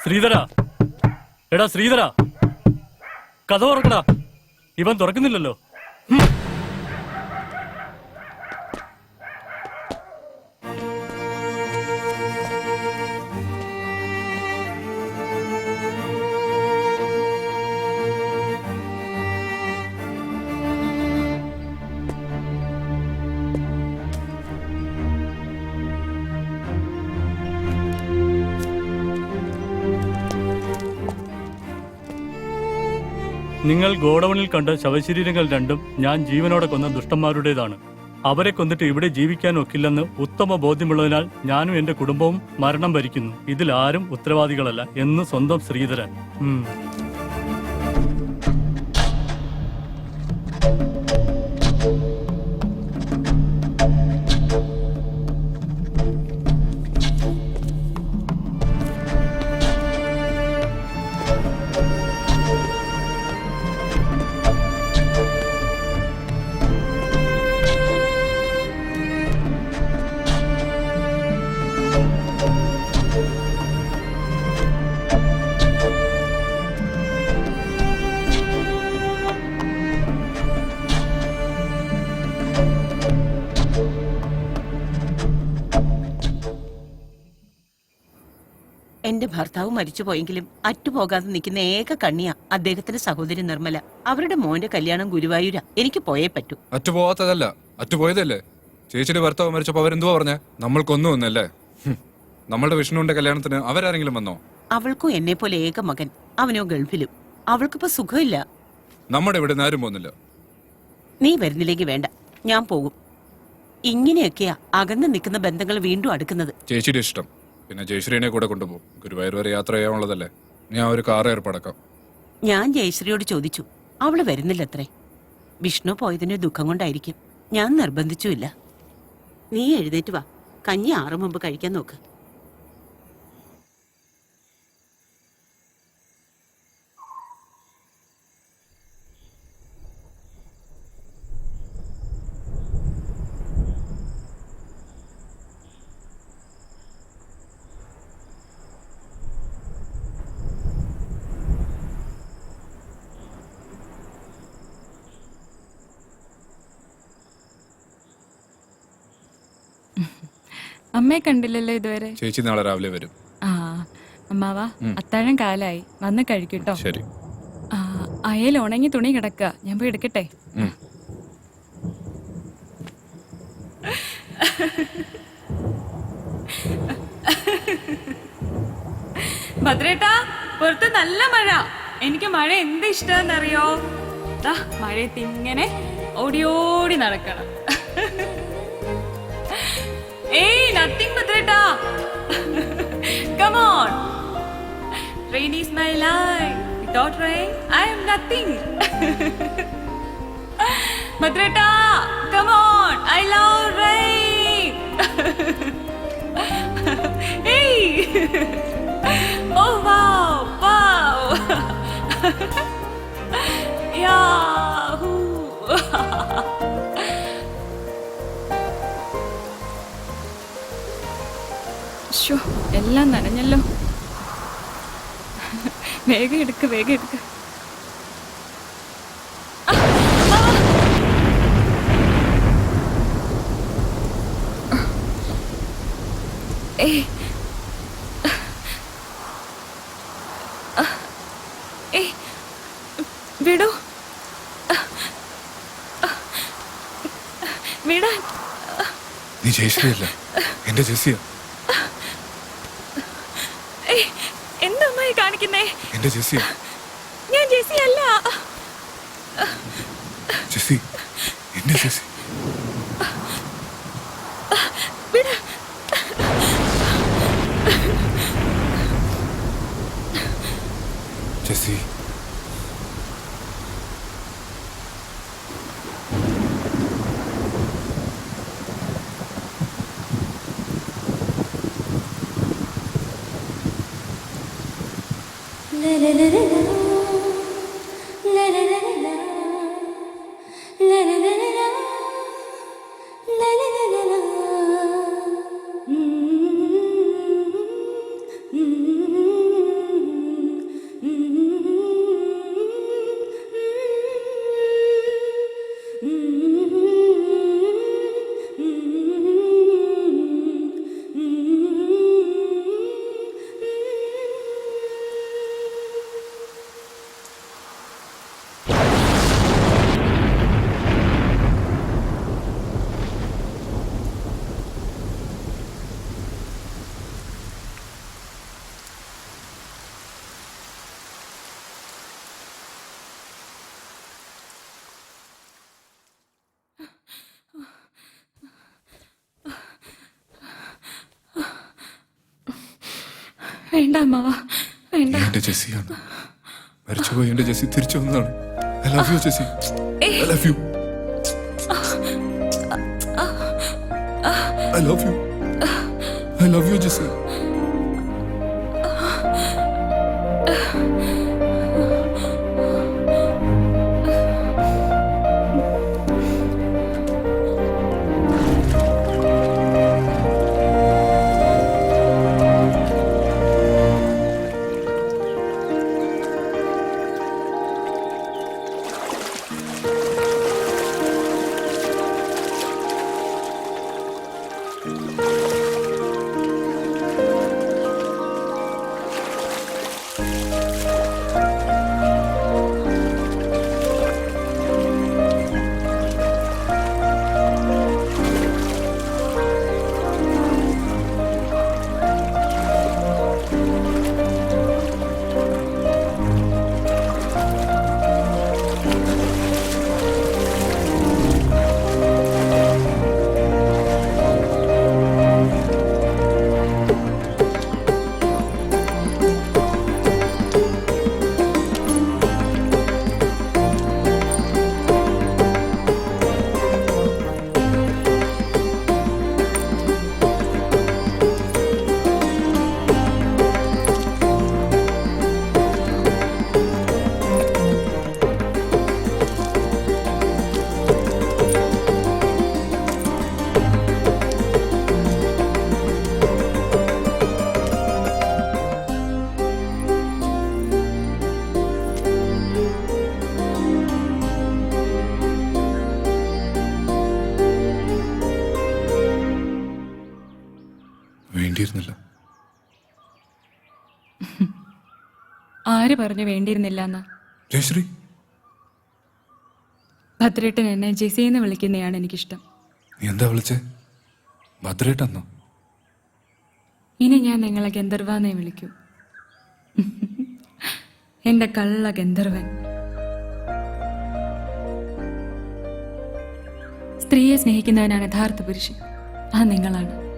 ശ്രീധര, എടാ ശ്രീധര, കഥ തുറക്കടാ. ഇവൻ തുറക്കുന്നില്ലല്ലോ. നിങ്ങൾ ഗോഡൌണിൽ കണ്ട ശവശരീരങ്ങൾ രണ്ടും ഞാൻ ജീവനോടെ കൊന്ന ദുഷ്ടന്മാരുടേതാണ്. അവരെ കൊന്നിട്ട് ഇവിടെ ജീവിക്കാൻ ഒക്കില്ലെന്ന് ഉത്തമ ബോധ്യമുള്ളതിനാൽ ഞാനും എന്റെ കുടുംബവും മരണം വരിക്കുന്നു. ഇതിൽ ആരും ഉത്തരവാദികളല്ല എന്ന് സ്വന്തം ശ്രീധരൻ. എന്റെ ഭർത്താവ് മരിച്ചുപോയെങ്കിലും അറ്റുപോകാതെ നിൽക്കുന്ന ഏക കണ്ണിയാ അദ്ദേഹത്തിന്റെ സഹോദരി നിർമ്മല. അവരുടെ മോന്റെ കല്യാണം ഗുരുവായൂരാ. എനിക്ക് പോയേ പറ്റൂ. അറ്റുപോകാത്തതല്ല, അറ്റുപോയതല്ലേ. ചേച്ചിയുടെ ഭർത്താവ് മരിച്ചപ്പോ അവരെന്തുവാ പറഞ്ഞേ? നമ്മൾക്കൊന്നും ഒന്നല്ലേ. നമ്മളുടെ വിഷ്ണുവിന്റെ കല്യാണത്തിന് അവരാരെങ്കിലും വന്നോ? അവൾക്കും എന്നെ പോലെ ഏക മകൻ, അവനോ ഗൾഫിലും. അവൾക്കിപ്പോ സുഖമില്ല. നമ്മുടെ ഇവിടെ ആരും പോകുന്നില്ല. നീ വരുന്നില്ലെങ്കിൽ വേണ്ട, ഞാൻ പോകും. ഇങ്ങനെയൊക്കെയാ അകന്ന് നിൽക്കുന്ന ബന്ധങ്ങൾ വീണ്ടും അടുക്കുന്നത്. ചേച്ചിയുടെ ഇഷ്ടം. പിന്നെ ജയശ്രീനെ കൂടെ കൊണ്ടുപോകും. ഗുരുവായൂർ വരെ യാത്ര ചെയ്യാനുള്ളതല്ലേ. ഞാൻ ഒരു കാർ ഏർപ്പാടാക്കാം. ഞാൻ ജയശ്രീയോട് ചോദിച്ചു, അവള് വരുന്നില്ലത്രേ. വിഷ്ണു പോയതിന് ദുഃഖം കൊണ്ടായിരിക്കും. ഞാൻ നിർബന്ധിച്ചുമില്ല. നീ എഴുന്നേറ്റ് വാ, കഞ്ഞി 6 മുമ്പ് കഴിക്കാൻ നോക്ക്. അമ്മയെ കണ്ടില്ലല്ലോ ഇതുവരെ. ചേച്ചി നാളെ രാവിലെ വരും. ആ അമ്മാവാ, അത്താഴം കാലായി, വന്ന് കഴിക്കട്ടോ. ശരി. അയൽ ഉണങ്ങി തുണി കിടക്കുക, ഞാൻ പോയി എടുക്കട്ടെ. ഭദ്രേട്ടാ, പുറത്ത് നല്ല മഴ. എനിക്ക് മഴ എന്ത് ഇഷ്ടമെന്നറിയോ? മഴയത്ത് ഇങ്ങനെ ഓടി ഓടി നടക്കണം. Hey, nothing, Bhadrata. Come on. Rain is my life. Without rain, I am nothing. Bhadrata, come on. I love rain. Hey. Oh, wow. Wow. Yahoo. എല്ലാം നനഞ്ഞല്ലോ. വേഗം എടുക്ക്, വേഗം എടുക്ക്. വിടൂ, വിടാൻ. നീ ജയശ്രീയല്ല, എന്റെ ജെസ്സിയാ. എന്താ അമ്മായി കാണിക്കുന്നേ? എന്റെ ജെസ്സിയാ. ഞാൻ ജെസ്സി അല്ല. ജെസ്സി, എന്റെ ജെസ്സി. ജെസ്സി, വേണ്ട അമ്മാവ വേണ്ട. എന്റെ ജെസ്സിയാണ്. മരിച്ചുപോയി എന്റെ ജെസ്സി തിരിച്ചു വന്നതാണ്. I love you Jessy. I love you. I love you. I love you Jessy. വേണ്ടിയിരുന്നില്ല. ആര് പറഞ്ഞു വേണ്ടിയിരുന്നില്ല എന്ന്? ജയശ്രീ, ഭദ്രേട്ടൻ എന്നെ ജെസിന്ന് വിളിക്കുന്നതാണ് എനിക്കിഷ്ടം. നീ എന്താ വിളിച്ചേ? ഭദ്രേട്ടെന്നോ? ഇനി ഞാൻ നിങ്ങളെ ഗന്ധർവാന്നേ വിളിക്കൂ. എന്റെ കള്ള ഗന്ധർവൻ. സ്ത്രീയെ സ്നേഹിക്കുന്നവനാണ് യഥാർത്ഥ പുരുഷൻ. ആ നിങ്ങളാണ്.